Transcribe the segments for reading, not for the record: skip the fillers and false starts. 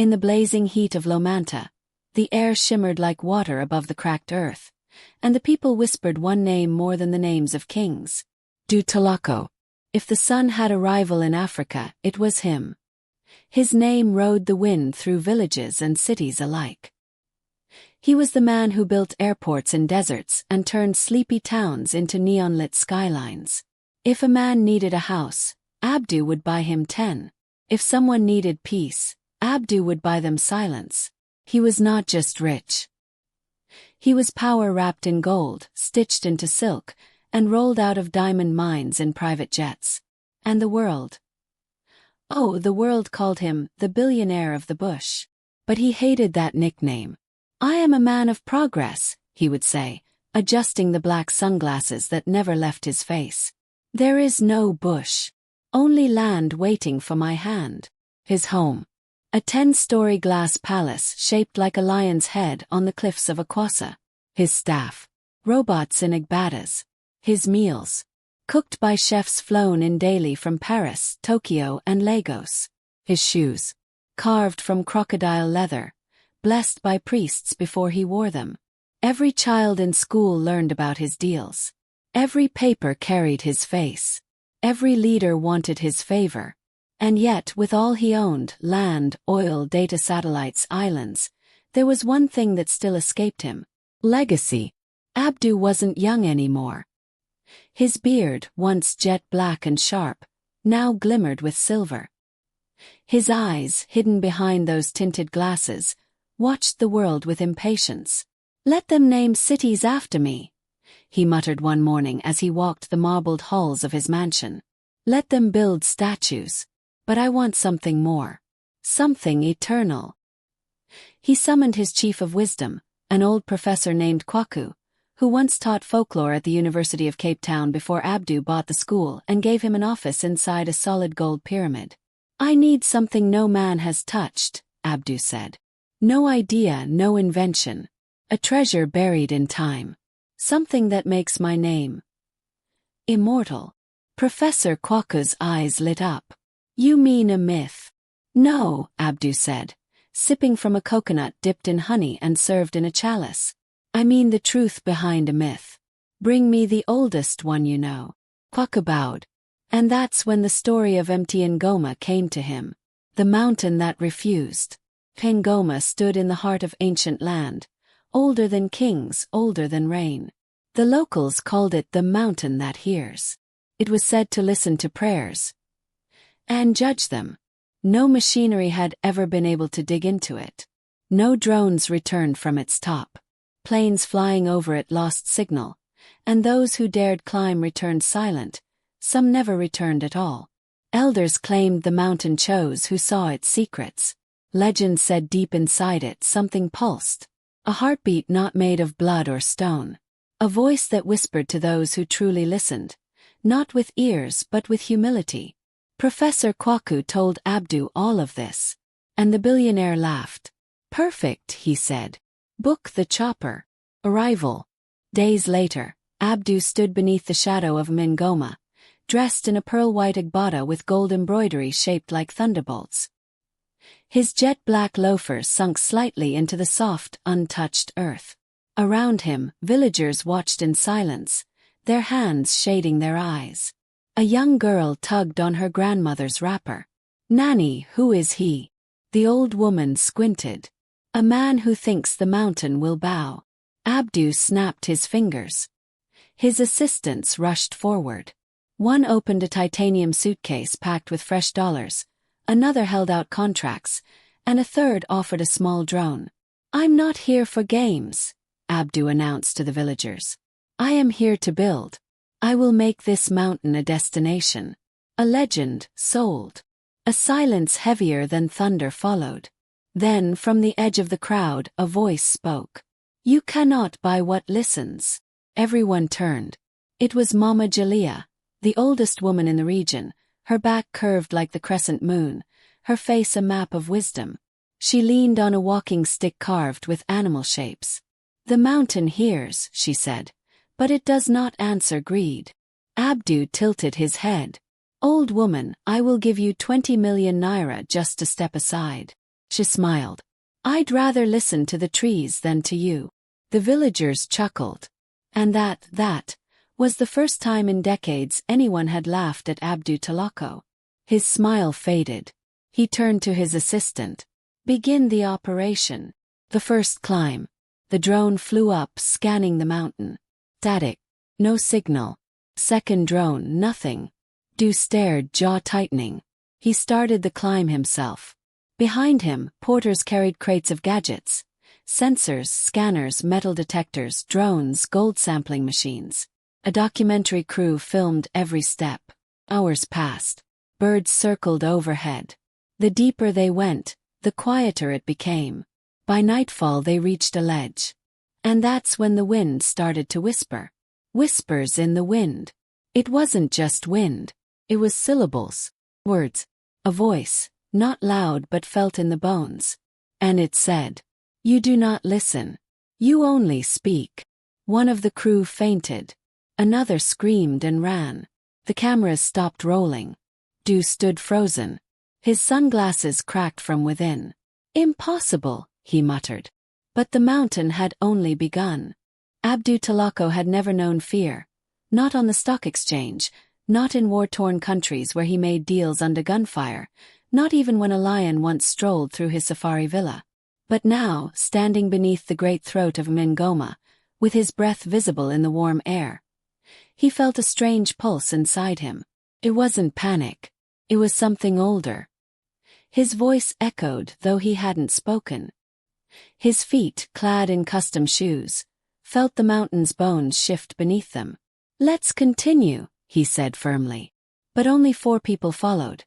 In the blazing heat of Lomanta, the air shimmered like water above the cracked earth, and the people whispered one name more than the names of kings. Abdu Talako. If the sun had a rival in Africa, it was him. His name rode the wind through villages and cities alike. He was the man who built airports in deserts and turned sleepy towns into neon-lit skylines. If a man needed a house, Abdu would buy him 10. If someone needed peace, Abdu would buy them silence. He was not just rich. He was power wrapped in gold, stitched into silk, and rolled out of diamond mines in private jets. And the world? Oh, the world called him the billionaire of the bush. But he hated that nickname. I am a man of progress, he would say, adjusting the black sunglasses that never left his face. There is no bush. Only land waiting for my hand. His home. A 10-story glass palace shaped like a lion's head on the cliffs of Akwasa. His staff. Robots in Agbadas. His meals. Cooked by chefs flown in daily from Paris, Tokyo, and Lagos. His shoes. Carved from crocodile leather. Blessed by priests before he wore them. Every child in school learned about his deals. Every paper carried his face. Every leader wanted his favor. And yet, with all he owned, land, oil, data satellites, islands, there was one thing that still escaped him. Legacy. Abdu wasn't young anymore. His beard, once jet black and sharp, now glimmered with silver. His eyes, hidden behind those tinted glasses, watched the world with impatience. Let them name cities after me, he muttered one morning as he walked the marbled halls of his mansion. Let them build statues. But I want something more. Something eternal. He summoned his chief of wisdom, an old professor named Kwaku, who once taught folklore at the University of Cape Town before Abdu bought the school and gave him an office inside a solid gold pyramid. I need something no man has touched, Abdu said. No idea, no invention. A treasure buried in time. Something that makes my name immortal. Professor Kwaku's eyes lit up. You mean a myth? No, Abdu said, sipping from a coconut dipped in honey and served in a chalice. I mean the truth behind a myth. Bring me the oldest one you know. Kwaku bowed. And that's when the story of Ngoma came to him. The mountain that refused. Ngoma stood in the heart of ancient land, older than kings, older than rain. The locals called it the mountain that hears. It was said to listen to prayers and judge them. No machinery had ever been able to dig into it. No drones returned from its top. Planes flying over it lost signal, and those who dared climb returned silent. Some never returned at all. Elders claimed the mountain chose who saw its secrets. Legend said deep inside it something pulsed. A heartbeat not made of blood or stone. A voice that whispered to those who truly listened, not with ears but with humility. Professor Kwaku told Abdu all of this. And the billionaire laughed. Perfect, he said. Book the chopper. Arrival. Days later, Abdu stood beneath the shadow of Ngoma, dressed in a pearl-white agbada with gold embroidery shaped like thunderbolts. His jet-black loafers sunk slightly into the soft, untouched earth. Around him, villagers watched in silence, their hands shading their eyes. A young girl tugged on her grandmother's wrapper. Nanny, who is he? The old woman squinted. A man who thinks the mountain will bow. Abdu snapped his fingers. His assistants rushed forward. One opened a titanium suitcase packed with fresh dollars, another held out contracts, and a third offered a small drone. I'm not here for games, Abdu announced to the villagers. I am here to build. I will make this mountain a destination. A legend, sold. A silence heavier than thunder followed. Then, from the edge of the crowd, a voice spoke. You cannot buy what listens. Everyone turned. It was Mama Jalea, the oldest woman in the region, her back curved like the crescent moon, her face a map of wisdom. She leaned on a walking stick carved with animal shapes. The mountain hears, she said, but it does not answer greed. Abdu tilted his head. Old woman, I will give you 20 million naira just to step aside. She smiled. I'd rather listen to the trees than to you. The villagers chuckled. And that was the first time in decades anyone had laughed at Abdu Talako. His smile faded. He turned to his assistant. Begin the operation. The first climb. The drone flew up, scanning the mountain. Static. No signal. Second drone, nothing. Abdu stared, jaw tightening. He started the climb himself. Behind him, porters carried crates of gadgets. Sensors, scanners, metal detectors, drones, gold sampling machines. A documentary crew filmed every step. Hours passed. Birds circled overhead. The deeper they went, the quieter it became. By nightfall they reached a ledge. And that's when the wind started to whisper. Whispers in the wind. It wasn't just wind. It was syllables. Words. A voice, not loud but felt in the bones. And it said, "You do not listen. You only speak." One of the crew fainted. Another screamed and ran. The cameras stopped rolling. Abdu stood frozen. His sunglasses cracked from within. Impossible, he muttered. But the mountain had only begun. Abdu Talako had never known fear. Not on the stock exchange, not in war-torn countries where he made deals under gunfire, not even when a lion once strolled through his safari villa. But now, standing beneath the great throat of Mngoma, with his breath visible in the warm air, he felt a strange pulse inside him. It wasn't panic. It was something older. His voice echoed, though he hadn't spoken. His feet, clad in custom shoes, felt the mountain's bones shift beneath them. "Let's continue," he said firmly. But only 4 people followed.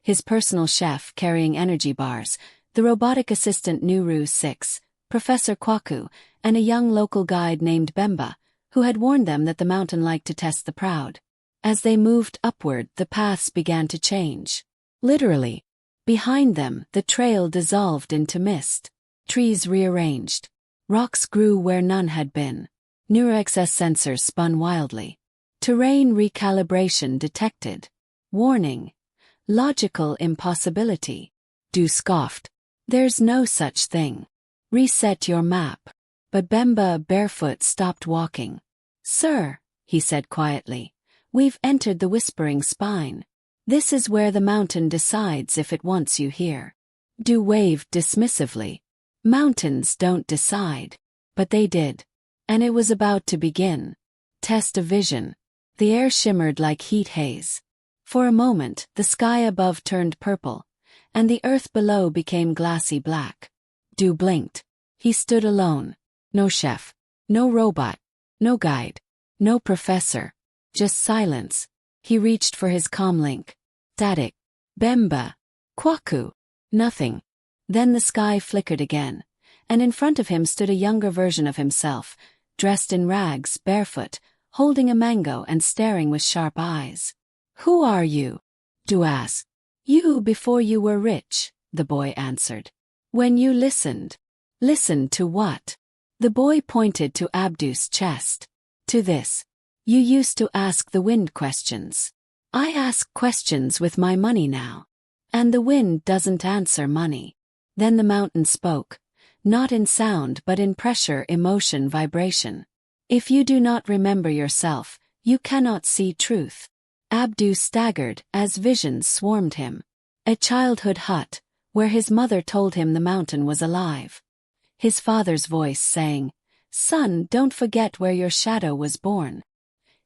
His personal chef carrying energy bars, the robotic assistant Nuru 6, Professor Kwaku, and a young local guide named Bemba, who had warned them that the mountain liked to test the proud. As they moved upward, the paths began to change. Literally. Behind them, the trail dissolved into mist. Trees rearranged. Rocks grew where none had been. NeuroXS sensors spun wildly. Terrain recalibration detected. Warning. Logical impossibility. Abdu scoffed. There's no such thing. Reset your map. But Bemba, barefoot, stopped walking. Sir, he said quietly, we've entered the whispering spine. This is where the mountain decides if it wants you here. Abdu waved dismissively. Mountains don't decide. But they did. And it was about to begin. Test of vision. The air shimmered like heat haze. For a moment, the sky above turned purple, and the earth below became glassy black. Abdu blinked. He stood alone. No chef. No robot. No guide. No professor. Just silence. He reached for his comlink. Static. Bemba. Kwaku. Nothing. Then the sky flickered again, and in front of him stood a younger version of himself, dressed in rags, barefoot, holding a mango and staring with sharp eyes. Who are you? Abdu asked. You before you were rich, the boy answered. When you listened. Listened to what? The boy pointed to Abdu's chest. To this. You used to ask the wind questions. I ask questions with my money now. And the wind doesn't answer money. Then the mountain spoke, not in sound but in pressure, emotion, vibration. If you do not remember yourself, you cannot see truth. Abdu staggered as visions swarmed him. A childhood hut, where his mother told him the mountain was alive. His father's voice saying, "Son, don't forget where your shadow was born."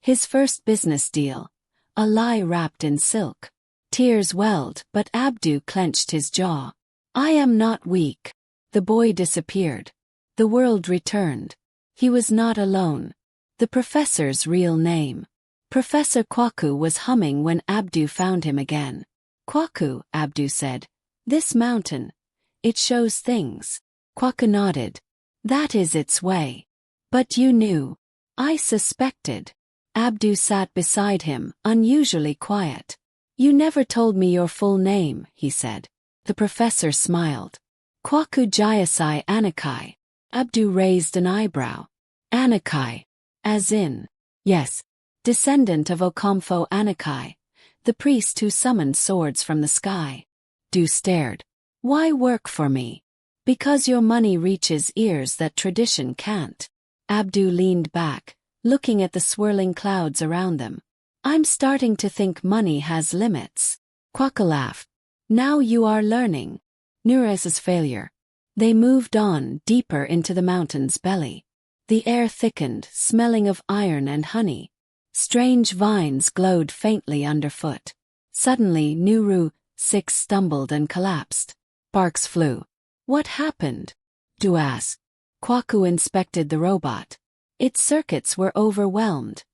His first business deal. A lie wrapped in silk. Tears welled, but Abdu clenched his jaw. I am not weak. The boy disappeared. The world returned. He was not alone. The professor's real name. Professor Kwaku was humming when Abdu found him again. Kwaku, Abdu said. This mountain. It shows things. Kwaku nodded. That is its way. But you knew. I suspected. Abdu sat beside him, unusually quiet. You never told me your full name, he said. The professor smiled. Kwaku Jayasai Anakai. Abdu raised an eyebrow. Anakai. As in. Yes. Descendant of Okomfo Anakai, the priest who summoned swords from the sky. Abdu stared. Why work for me? Because your money reaches ears that tradition can't. Abdu leaned back, looking at the swirling clouds around them. I'm starting to think money has limits. Quokka laughed. Now you are learning. Nures's failure. They moved on, deeper into the mountain's belly. The air thickened, smelling of iron and honey. Strange vines glowed faintly underfoot. Suddenly, Nuru 6 stumbled and collapsed. Sparks flew. What happened? Du asked. Kwaku inspected the robot. Its circuits were overwhelmed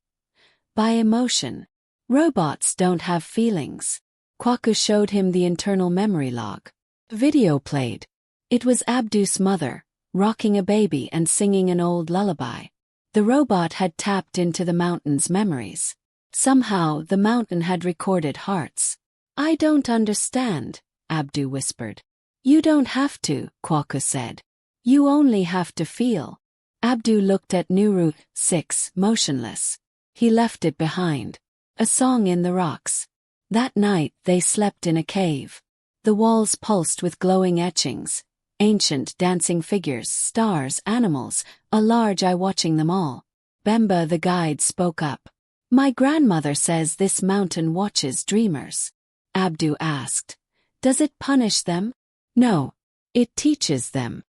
by emotion. Robots don't have feelings. Kwaku showed him the internal memory log. Video played. It was Abdu's mother, rocking a baby and singing an old lullaby. The robot had tapped into the mountain's memories. Somehow, the mountain had recorded hearts. I don't understand, Abdu whispered. You don't have to, Kwaku said. You only have to feel. Abdu looked at Nuru 6, motionless. He left it behind. A song in the rocks. That night they slept in a cave. The walls pulsed with glowing etchings. Ancient dancing figures, stars, animals, a large eye watching them all. Bemba the guide spoke up. My grandmother says this mountain watches dreamers. Abdu asked. Does it punish them? No. It teaches them.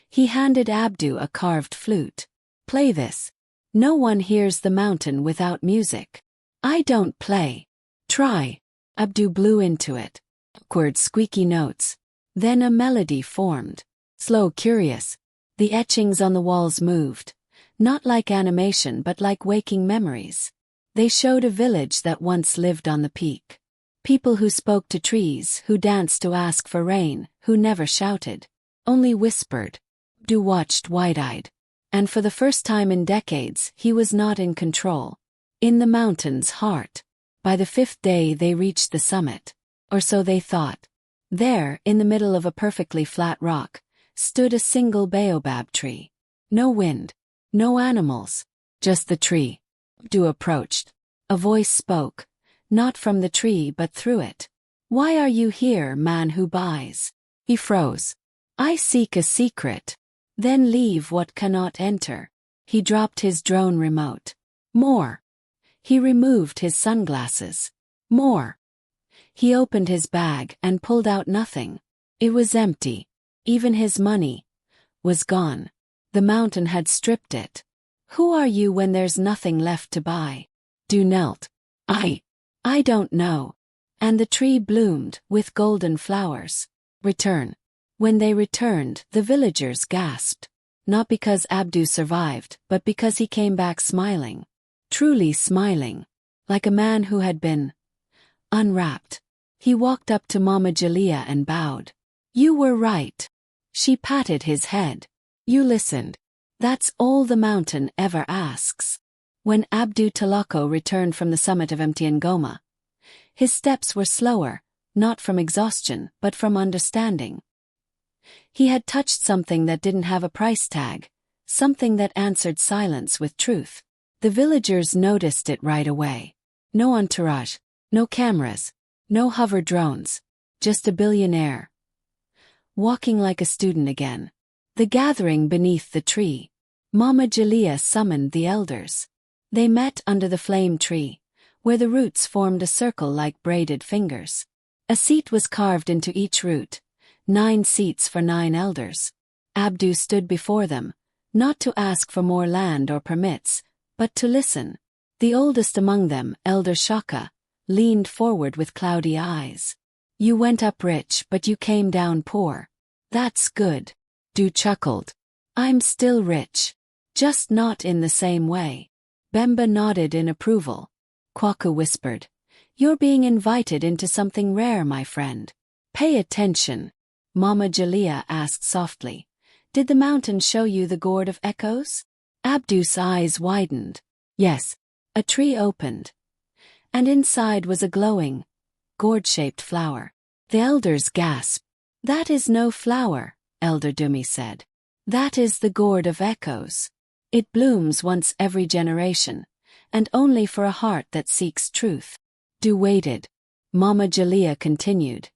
He handed Abdu a carved flute. Play this. No one hears the mountain without music. I don't play. Try. Abdu blew into it. Awkward squeaky notes. Then a melody formed. Slow, curious. The etchings on the walls moved. Not like animation but like waking memories. They showed a village that once lived on the peak. People who spoke to trees, who danced to ask for rain, who never shouted. Only whispered. Abdu watched wide-eyed. And for the first time in decades, he was not in control. In the mountain's heart. By the 5th day they reached the summit. Or so they thought. There, in the middle of a perfectly flat rock, stood a single baobab tree. No wind. No animals. Just the tree. Abdu approached. A voice spoke. Not from the tree but through it. Why are you here, man who buys? He froze. I seek a secret. Then leave what cannot enter. He dropped his drone remote. More. He removed his sunglasses. More. He opened his bag and pulled out nothing. It was empty. Even his money was gone. The mountain had stripped it. Who are you when there's nothing left to buy? Du knelt. I don't know. And the tree bloomed with golden flowers. Return. When they returned, the villagers gasped. Not because Abdu survived, but because he came back smiling. Truly smiling. Like a man who had been unwrapped. He walked up to Mama Jalea and bowed. You were right. She patted his head. You listened. That's all the mountain ever asks. When Abdu Talako returned from the summit of Mtngoma, his steps were slower, not from exhaustion, but from understanding. He had touched something that didn't have a price tag, something that answered silence with truth. The villagers noticed it right away. No entourage, no cameras, no hover drones, just a billionaire. Walking like a student again. The gathering beneath the tree. Mama Jalea summoned the elders. They met under the flame tree, where the roots formed a circle like braided fingers. A seat was carved into each root, 9 seats for 9 elders. Abdu stood before them, not to ask for more land or permits, but to listen. The oldest among them, Elder Shaka, leaned forward with cloudy eyes. You went up rich but you came down poor. That's good. Du chuckled. I'm still rich. Just not in the same way. Bemba nodded in approval. Kwaku whispered. You're being invited into something rare, my friend. Pay attention. Mama Jalea asked softly. Did the mountain show you the gourd of echoes? Abdu's eyes widened. Yes. A tree opened. And inside was a glowing, gourd-shaped flower. The elders gasped. That is no flower, Elder Dumi said. That is the gourd of echoes. It blooms once every generation, and only for a heart that seeks truth. Du waited. Mama Jalea continued.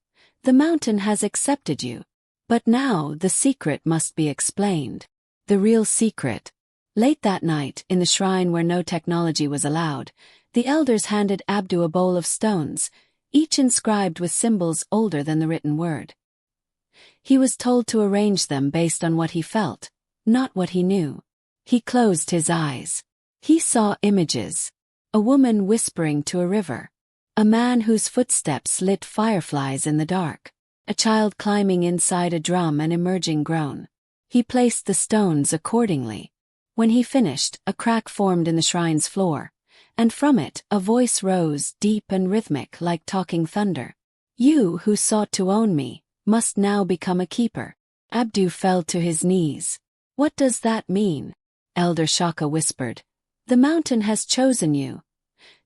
The mountain has accepted you. But now the secret must be explained. The real secret. Late that night, in the shrine where no technology was allowed, the elders handed Abdu a bowl of stones, each inscribed with symbols older than the written word. He was told to arrange them based on what he felt, not what he knew. He closed his eyes. He saw images. A woman whispering to a river. A man whose footsteps lit fireflies in the dark. A child climbing inside a drum and emerging groan. He placed the stones accordingly. When he finished, a crack formed in the shrine's floor, and from it a voice rose, deep and rhythmic like talking thunder. You who sought to own me must now become a keeper. Abdu fell to his knees. What does that mean? Elder Shaka whispered. The mountain has chosen you.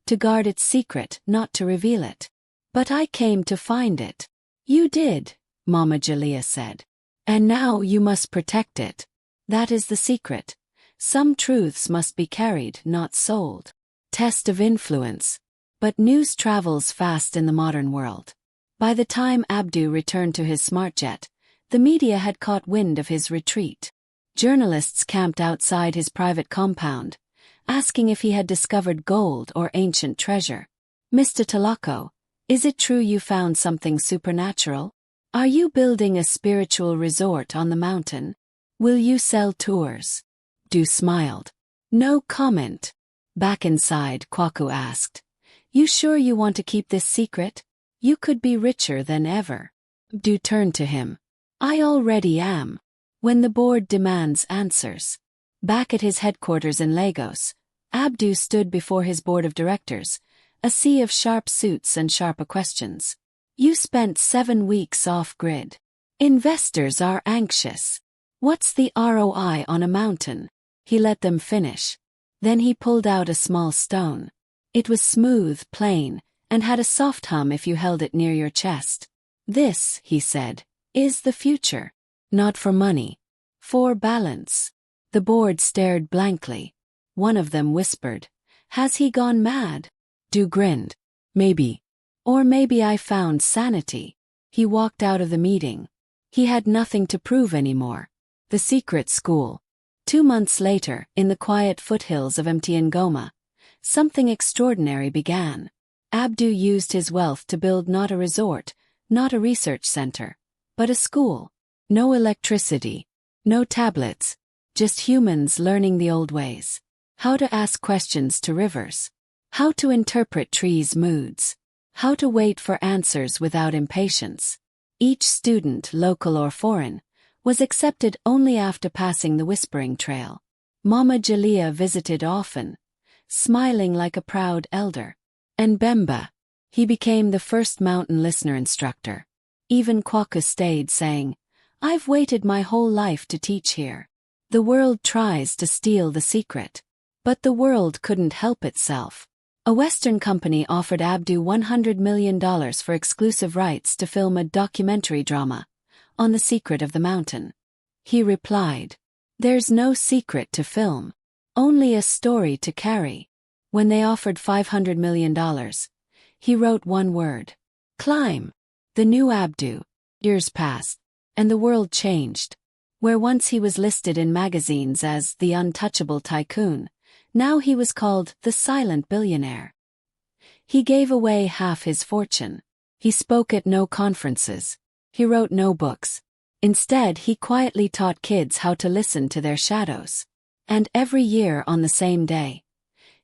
To guard its secret, not to reveal it. But I came to find it. You did, Mama Jalea said. And now you must protect it. That is the secret. Some truths must be carried, not sold. Test of influence. But news travels fast in the modern world. By the time Abdu returned to his smart jet, the media had caught wind of his retreat. Journalists camped outside his private compound, asking if he had discovered gold or ancient treasure. Mr. Talako, is it true you found something supernatural? Are you building a spiritual resort on the mountain? Will you sell tours? Du smiled. No comment. Back inside, Kwaku asked. You sure you want to keep this secret? You could be richer than ever. Du turned to him. I already am. When the board demands answers. Back at his headquarters in Lagos, Abdu stood before his board of directors, a sea of sharp suits and sharper questions. You spent 7 weeks off-grid. Investors are anxious. What's the ROI on a mountain? He let them finish. Then he pulled out a small stone. It was smooth, plain, and had a soft hum if you held it near your chest. This, he said, is the future. Not for money. For balance. The board stared blankly. One of them whispered, Has he gone mad? Du grinned. Maybe. Or maybe I found sanity. He walked out of the meeting. He had nothing to prove anymore. The secret school. 2 months later, in the quiet foothills of Ngoma, something extraordinary began. Abdu used his wealth to build not a resort, not a research center, but a school. No electricity, no tablets, just humans learning the old ways. How to ask questions to rivers. How to interpret trees' moods. How to wait for answers without impatience. Each student, local or foreign, was accepted only after passing the Whispering Trail. Mama Jalea visited often, smiling like a proud elder. And Bemba. He became the first mountain listener instructor. Even Kwaku stayed, saying, I've waited my whole life to teach here. The world tries to steal the secret. But the world couldn't help itself. A Western company offered Abdu $100 million for exclusive rights to film a documentary drama on the secret of the mountain. He replied, There's no secret to film, only a story to carry. When they offered $500 million, he wrote one word. Climb. The new Abdu. Years passed, and the world changed. Where once he was listed in magazines as the untouchable tycoon, now he was called the silent billionaire. He gave away half his fortune. He spoke at no conferences. He wrote no books. Instead, he quietly taught kids how to listen to their shadows. And every year on the same day,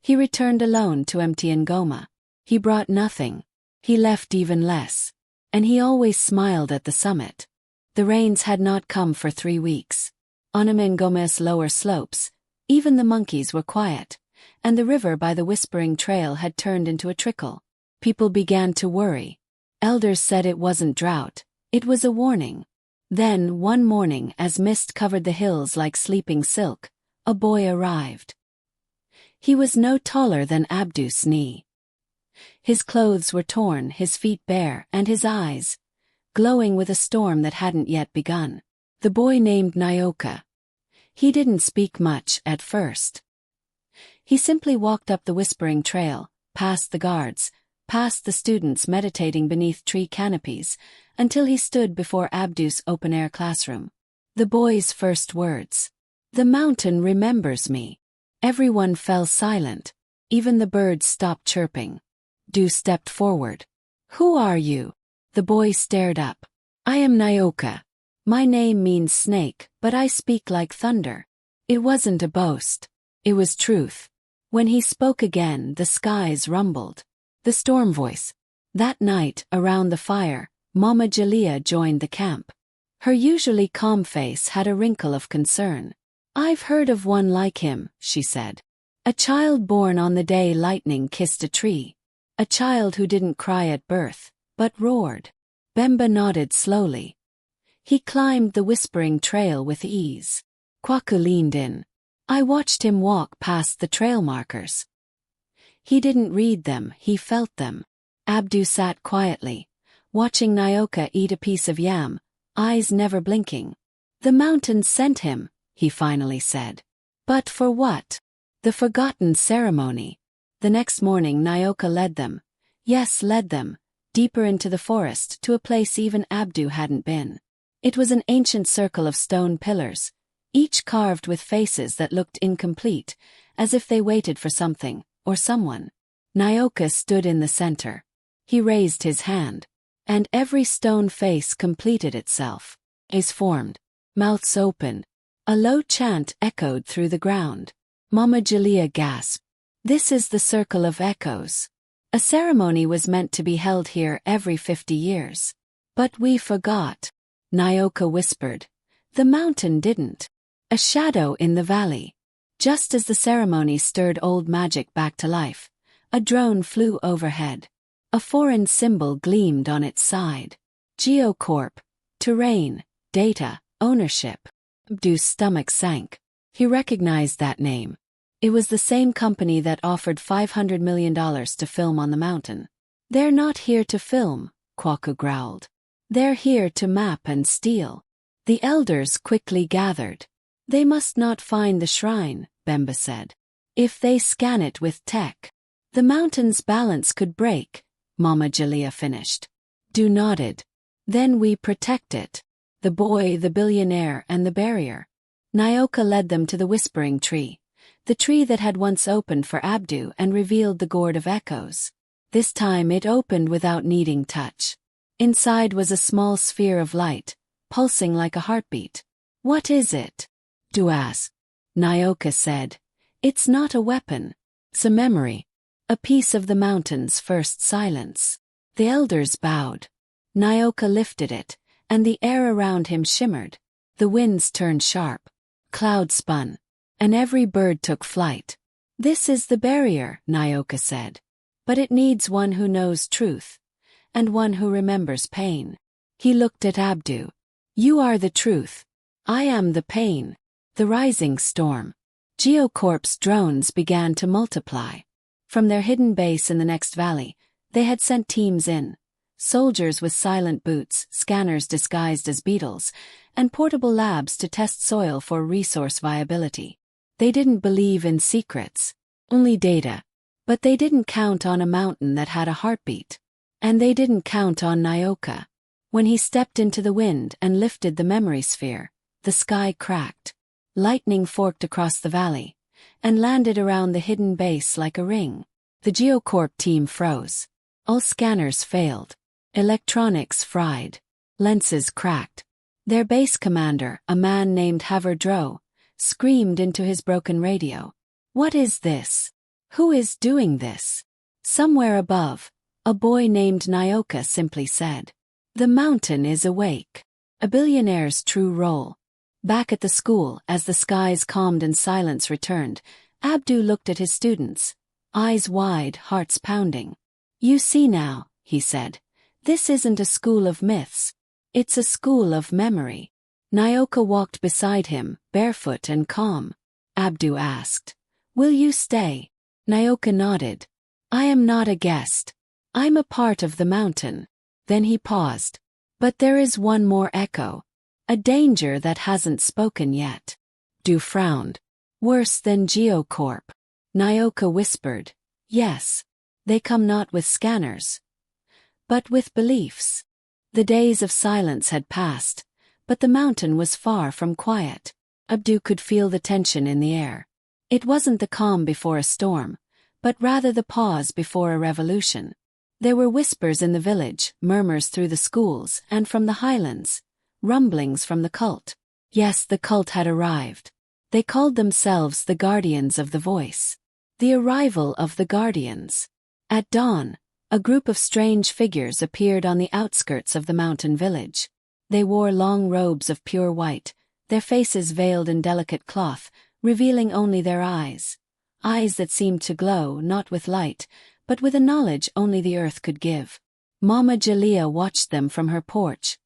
he returned alone to empty Ngoma. He brought nothing. He left even less. And he always smiled at the summit. The rains had not come for 3 weeks. On Ngoma's lower slopes, even the monkeys were quiet, and the river by the Whispering Trail had turned into a trickle. People began to worry. Elders said it wasn't drought, it was a warning. Then, one morning, as mist covered the hills like sleeping silk, a boy arrived. He was no taller than Abdu's knee. His clothes were torn, his feet bare, and his eyes glowing with a storm that hadn't yet begun. The boy named Nyoka. He didn't speak much at first. He simply walked up the Whispering Trail, past the guards, past the students meditating beneath tree canopies, until he stood before Abdu's open-air classroom. The boy's first words. "The mountain remembers me." Everyone fell silent. Even the birds stopped chirping. Du stepped forward. "Who are you?" The boy stared up. "I am Nyoka. My name means snake, but I speak like thunder." It wasn't a boast. It was truth. When he spoke again, the skies rumbled. The storm voice. That night, around the fire, Mama Jalea joined the camp. Her usually calm face had a wrinkle of concern. "I've heard of one like him," she said. "A child born on the day lightning kissed a tree. A child who didn't cry at birth, but roared." Bemba nodded slowly. "He climbed the whispering trail with ease." Kwaku leaned in. "I watched him walk past the trail markers. He didn't read them, he felt them." Abdu sat quietly, watching Nyoka eat a piece of yam, eyes never blinking. "The mountains sent him," he finally said. "But for what?" "The forgotten ceremony." The next morning Nyoka led them. Yes, led them, deeper into the forest, to a place even Abdu hadn't been. It was an ancient circle of stone pillars, each carved with faces that looked incomplete, as if they waited for something, or someone. Nyoka stood in the center. He raised his hand, and every stone face completed itself. Eyes formed, mouths opened. A low chant echoed through the ground. Mama Jalea gasped. "This is the Circle of Echoes. A ceremony was meant to be held here every 50 years. But we forgot." Nyoka whispered. "The mountain didn't." A shadow in the valley. Just as the ceremony stirred old magic back to life, a drone flew overhead. A foreign symbol gleamed on its side. Geocorp. Terrain, data, ownership. Abdu's stomach sank. He recognized that name. It was the same company that offered $500 million to film on the mountain. "They're not here to film," Kwaku growled. "They're here to map and steal." The elders quickly gathered. "They must not find the shrine," Bemba said. "If they scan it with tech, the mountain's balance could break," Mama Jalea finished. Du nodded. "Then we protect it. The boy, the billionaire, and the barrier." Nyoka led them to the whispering tree, the tree that had once opened for Abdu and revealed the gourd of echoes. This time it opened without needing touch. Inside was a small sphere of light, pulsing like a heartbeat. "What is it?" Du asked. Nyoka said. "It's not a weapon. It's a memory. A piece of the mountain's first silence." The elders bowed. Nyoka lifted it, and the air around him shimmered. The winds turned sharp. Clouds spun, and every bird took flight. "This is the barrier," Nyoka said. "But it needs one who knows truth, and one who remembers pain." He looked at Abdu. "You are the truth. I am the pain." The rising storm. Geocorp's drones began to multiply. From their hidden base in the next valley, they had sent teams in. Soldiers with silent boots, scanners disguised as beetles, and portable labs to test soil for resource viability. They didn't believe in secrets, only data. But they didn't count on a mountain that had a heartbeat. And they didn't count on Nyoka. When he stepped into the wind and lifted the memory sphere, the sky cracked. Lightning forked across the valley, and landed around the hidden base like a ring. The Geocorp team froze. All scanners failed. Electronics fried. Lenses cracked. Their base commander, a man named Haverdro, screamed into his broken radio. "What is this? Who is doing this?" Somewhere above, a boy named Nyoka simply said, "The mountain is awake." A billionaire's true role. Back at the school, as the skies calmed and silence returned, Abdu looked at his students, eyes wide, hearts pounding. "You see now," he said, "this isn't a school of myths. It's a school of memory." Nyoka walked beside him, barefoot and calm. Abdu asked, "Will you stay?" Nyoka nodded. "I am not a guest. I'm a part of the mountain." Then he paused. "But there is one more echo. A danger that hasn't spoken yet." Du frowned. "Worse than Geocorp." Nyoka whispered, "Yes. They come not with scanners, but with beliefs. The days of silence had passed, but the mountain was far from quiet. Abdu could feel the tension in the air. It wasn't the calm before a storm, but rather the pause before a revolution. There were whispers in the village, murmurs through the schools and from the highlands, rumblings from the cult. Yes, the cult had arrived. They called themselves the Guardians of the Voice. The arrival of the Guardians. At dawn, a group of strange figures appeared on the outskirts of the mountain village. They wore long robes of pure white, their faces veiled in delicate cloth, revealing only their eyes. Eyes that seemed to glow not with light, but with a knowledge only the earth could give. Mama Jalea watched them from her porch,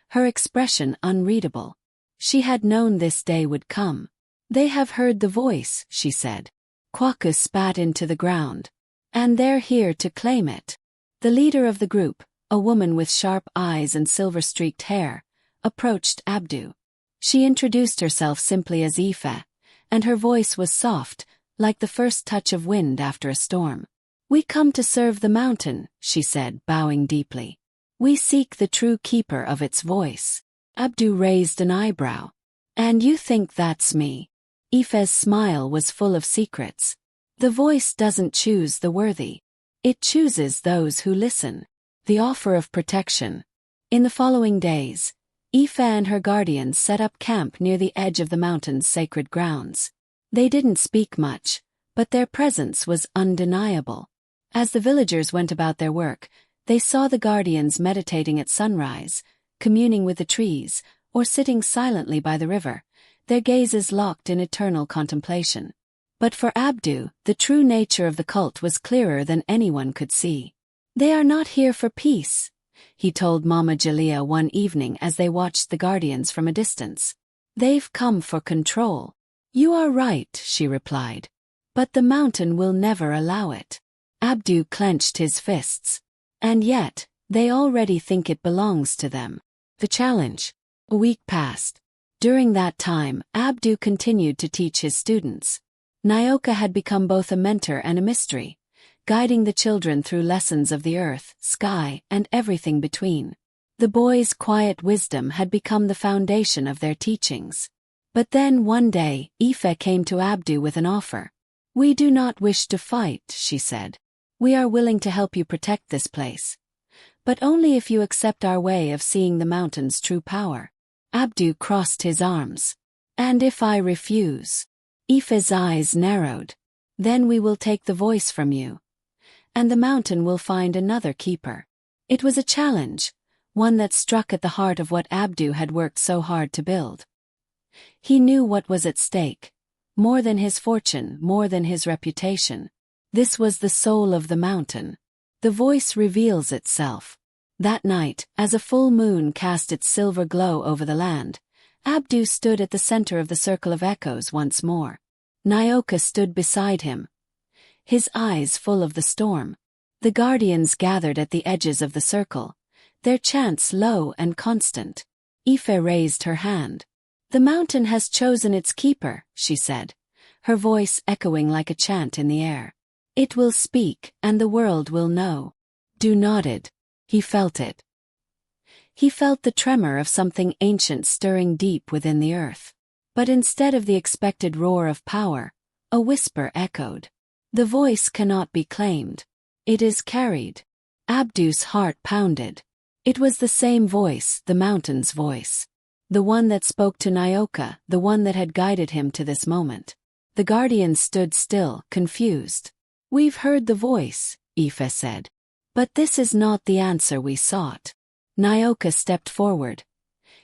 her expression unreadable. She had known this day would come. "They have heard the voice," she said. Kwaku spat into the ground. "And they're here to claim it." The leader of the group, a woman with sharp eyes and silver-streaked hair, approached Abdu. She introduced herself simply as Ife, and her voice was soft, like the first touch of wind after a storm. "We come to serve the mountain," she said, bowing deeply. "We seek the true keeper of its voice." Abdu raised an eyebrow. "And you think that's me?" Ife's smile was full of secrets. "The voice doesn't choose the worthy. It chooses those who listen." The offer of protection. In the following days, Ife and her guardians set up camp near the edge of the mountain's sacred grounds. They didn't speak much, but their presence was undeniable. As the villagers went about their work, they saw the guardians meditating at sunrise, communing with the trees, or sitting silently by the river, their gazes locked in eternal contemplation. But for Abdu, the true nature of the cult was clearer than anyone could see. "They are not here for peace," he told Mama Jalea one evening as they watched the guardians from a distance. "They've come for control." "You are right," she replied. "But the mountain will never allow it." Abdu clenched his fists. "And yet, they already think it belongs to them." The challenge. A week passed. During that time, Abdu continued to teach his students. Nyoka had become both a mentor and a mystery, guiding the children through lessons of the earth, sky, and everything between. The boys' quiet wisdom had become the foundation of their teachings. But then one day, Ife came to Abdu with an offer. "We do not wish to fight," she said. "We are willing to help you protect this place. But only if you accept our way of seeing the mountain's true power." Abdu crossed his arms. "And if I refuse?" Ife's eyes narrowed. "Then we will take the voice from you. And the mountain will find another keeper." It was a challenge, one that struck at the heart of what Abdu had worked so hard to build. He knew what was at stake. More than his fortune, more than his reputation. This was the soul of the mountain. The voice reveals itself. That night, as a full moon cast its silver glow over the land, Abdu stood at the center of the circle of echoes once more. Nyoka stood beside him, his eyes full of the storm. The guardians gathered at the edges of the circle, their chants low and constant. Ife raised her hand. "The mountain has chosen its keeper," she said, her voice echoing like a chant in the air. "It will speak, and the world will know." Du nodded. He felt it. He felt the tremor of something ancient stirring deep within the earth. But instead of the expected roar of power, a whisper echoed. "The voice cannot be claimed. It is carried." Abdu's heart pounded. It was the same voice, the mountain's voice. The one that spoke to Nyoka, the one that had guided him to this moment. The guardians stood still, confused. "We've heard the voice," Ife said. "But this is not the answer we sought." Nyoka stepped forward,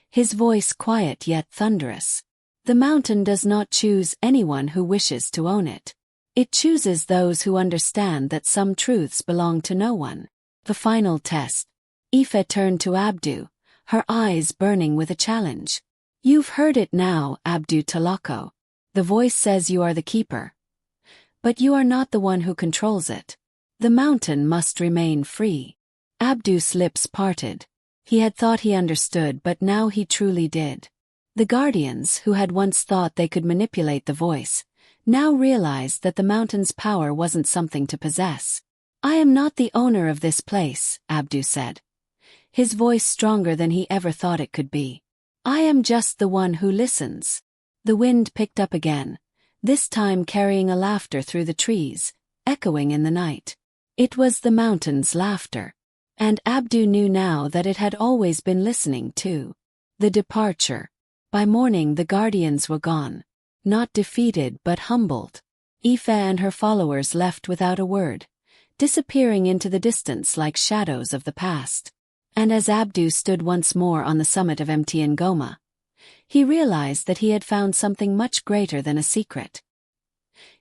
his voice quiet yet thunderous. "The mountain does not choose anyone who wishes to own it. It chooses those who understand that some truths belong to no one." The final test. Ife turned to Abdu, her eyes burning with a challenge. "You've heard it now, Abdu Talako. The voice says you are the keeper. But you are not the one who controls it. The mountain must remain free." Abdu's lips parted. He had thought he understood, but now he truly did. The guardians, who had once thought they could manipulate the voice, now realized that the mountain's power wasn't something to possess. "I am not the owner of this place," Abdu said. his voice stronger than he ever thought it could be. I am just the one who listens. The wind picked up again, this time carrying a laughter through the trees, echoing in the night. It was the mountain's laughter. And Abdu knew now that it had always been listening too. The departure. By morning the guardians were gone. Not defeated but humbled. Ife and her followers left without a word, disappearing into the distance like shadows of the past. And as Abdu stood once more on the summit of Ngoma, he realized that he had found something much greater than a secret.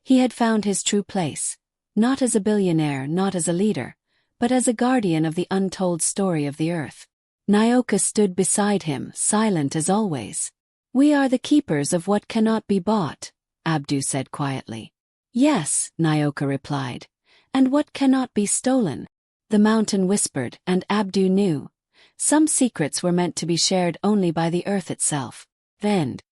He had found his true place, not as a billionaire, not as a leader, but as a guardian of the untold story of the earth. Nyoka stood beside him, silent as always. We are the keepers of what cannot be bought, Abdu said quietly. Yes, Nyoka replied. And what cannot be stolen? The mountain whispered, and Abdu knew. Some secrets were meant to be shared only by the earth itself. End.